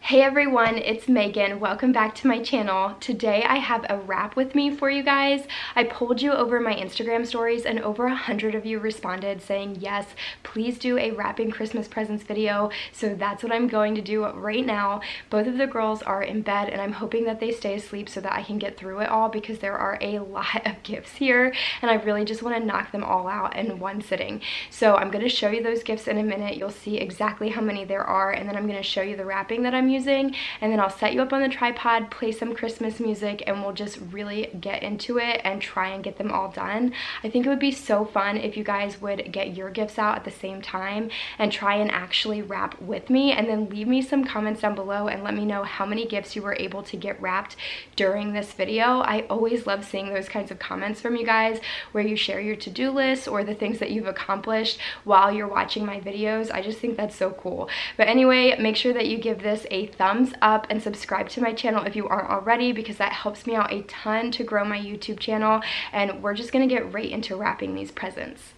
Hey everyone, it's Megan. Welcome back to my channel. Today I have a wrap with me for you guys. I polled you over my Instagram stories and over 100 of you responded saying yes, please do a wrapping Christmas presents video. So that's what I'm going to do right now. Both of the girls are in bed and I'm hoping that they stay asleep so that I can get through it all because there are a lot of gifts here and I really just want to knock them all out in one sitting. So I'm going to show you those gifts in a minute. You'll see exactly how many there are and then I'm going to show you the wrapping that I'm using, and then I'll set you up on the tripod, play some Christmas music, and we'll just really get into it and try and get them all done. I think it would be so fun if you guys would get your gifts out at the same time and try and actually wrap with me, and then leave me some comments down below and let me know how many gifts you were able to get wrapped during this video. I always love seeing those kinds of comments from you guys where you share your to-do list or the things that you've accomplished while you're watching my videos. I just think that's so cool. But anyway, make sure that you give this a thumbs up and subscribe to my channel if you aren't already, because that helps me out a ton to grow my YouTube channel. And we're just gonna get right into wrapping these presents.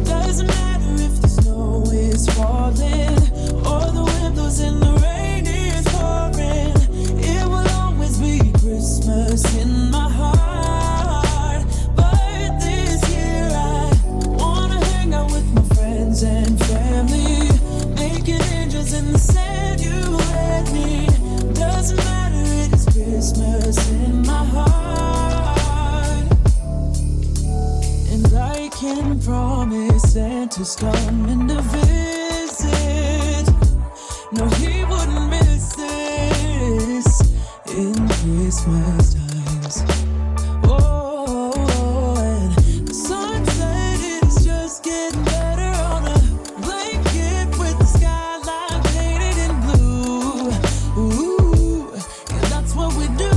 Doesn't matter if the snow is falling or the wind blows and the rain is pouring. It will always be Christmas in my heart. But this year I wanna hang out with my friends and family, making angels in the sand, you and me. Doesn't matter, it is Christmas in my heart. And I can promise Santa's coming to visit. No, he wouldn't miss this in Christmas times. Oh, and the sunset is just getting better on a blanket with the skyline painted in blue. Ooh, yeah, that's what we do.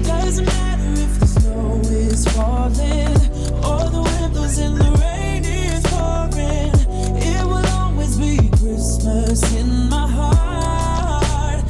Doesn't matter if the snow is falling or the wind blows and the rain is pouring. It will always be Christmas in my heart.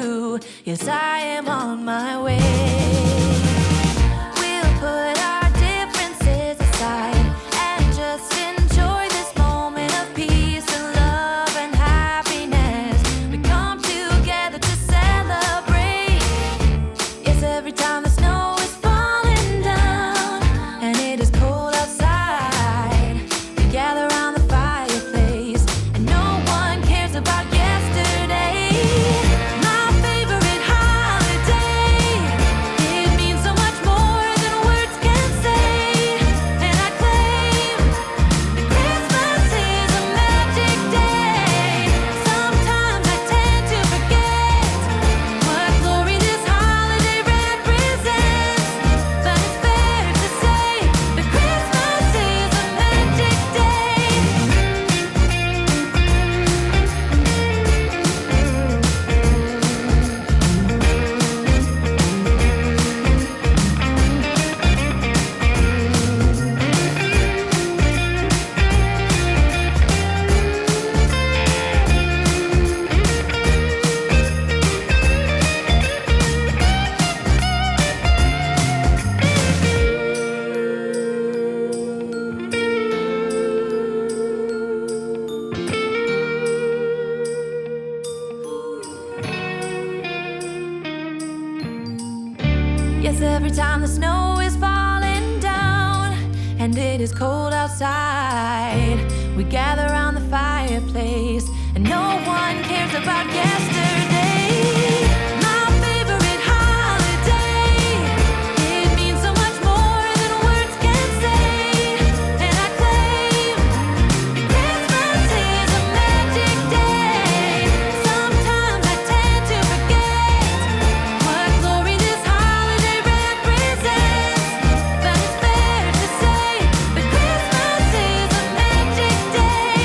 you. Yes, I am on my way. We'll put our differences aside and just enjoy this moment of peace and love and happiness. We come together to celebrate. Yes, every time the snow is falling down and it is cold outside, we gather around the fireplace and no one cares about yesterday. My favorite holiday, it means so much more than words can say. And I claim that Christmas is a magic day. Sometimes I tend to forget what glory this holiday represents, but it's fair to say that Christmas is a magic day. Yes, every time the snow is falling down and it is cold outside, we gather around the fireplace and no one cares about yesterday. My favorite holiday, it means so much more than words can say. And I claim that Christmas is a magic day. Sometimes I tend to forget what glory this holiday represents, but it's fair to say that Christmas is a magic day.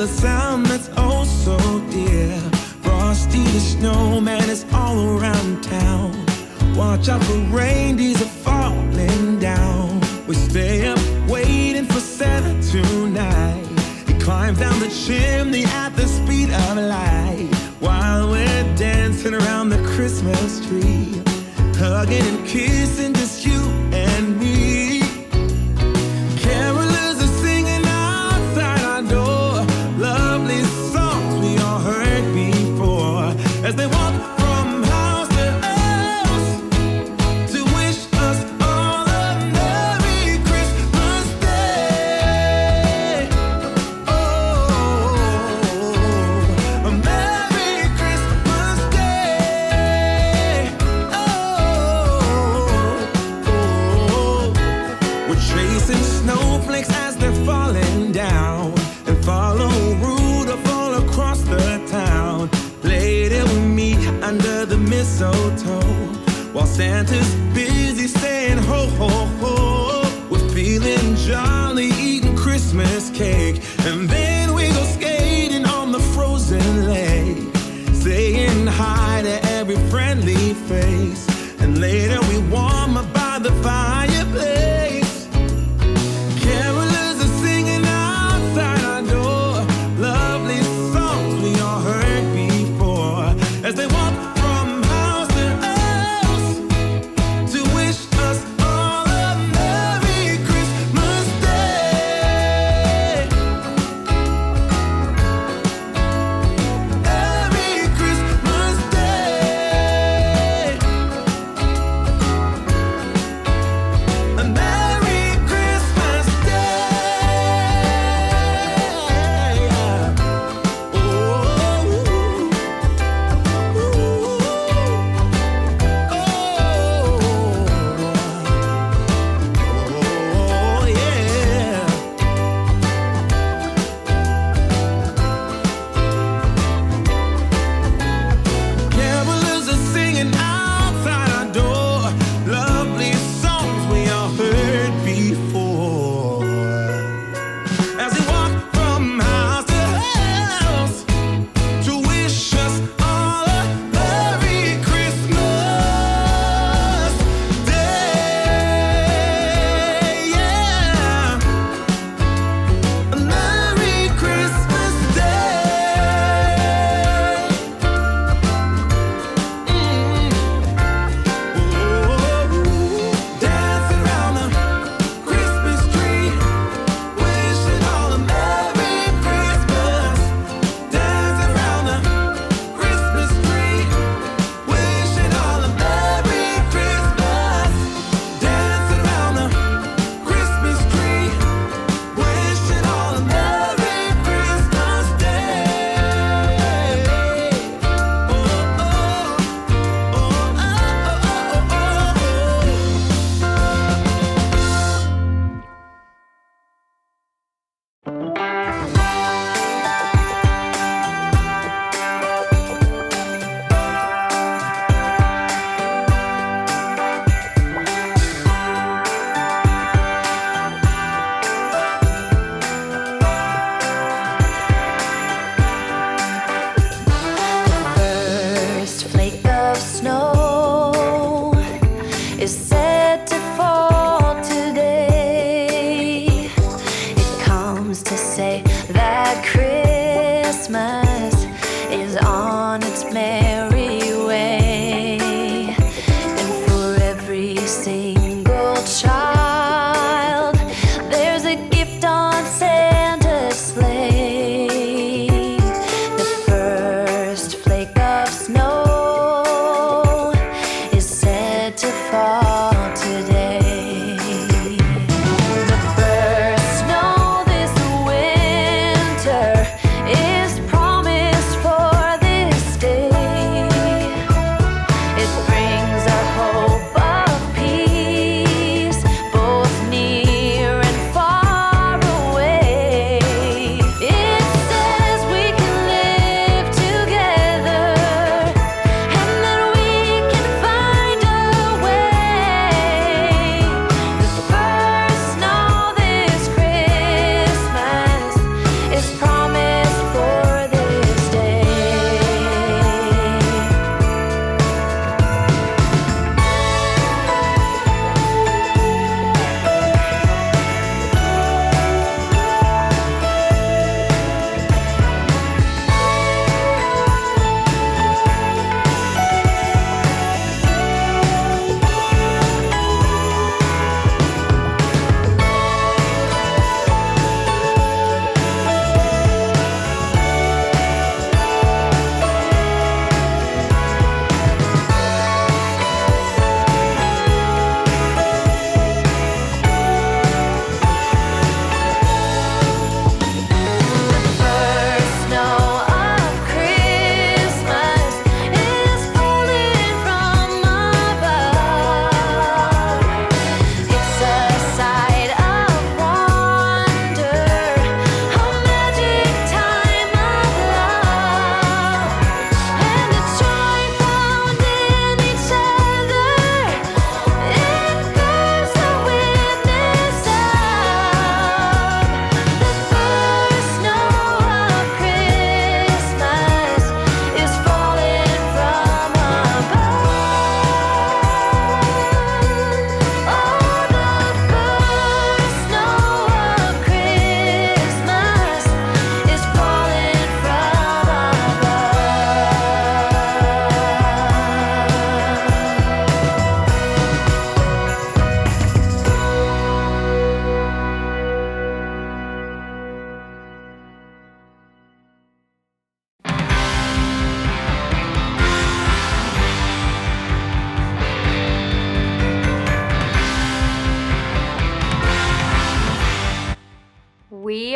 a sound that's oh so dear. Frosty the snowman is all around town. Watch out for reindeers are falling down. We stay up waiting for Santa tonight. He climbs down the chimney at the speed of light, while we're dancing around the Christmas tree, hugging and kissing just you and me. Carolers are singing outside our door, lovely songs we all heard before, as they walk from house to house to wish us all a Merry Christmas Day. Oh, a Merry Christmas Day. Oh, we're chasing snowflakes as they're falling down, and follow Rudolph all across the town. Later we meet under the mistletoe, while Santa's busy saying ho ho ho. We're feeling jolly, eating Christmas cake, and then we go skating on the frozen lake, saying hi to every friendly face, and later we warm up by the fireplace. Carolers are singing outside our door, lovely songs we all heard before, as they walk from house to house to wish us all a Merry Christmas Day.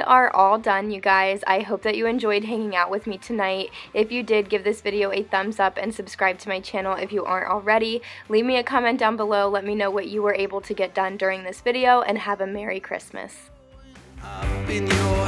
we are all done, you guys. I hope that you enjoyed hanging out with me tonight. If you did, give this video a thumbs up and subscribe to my channel if you aren't already. Leave me a comment down below. Let me know what you were able to get done during this video, and have a Merry Christmas. Up in your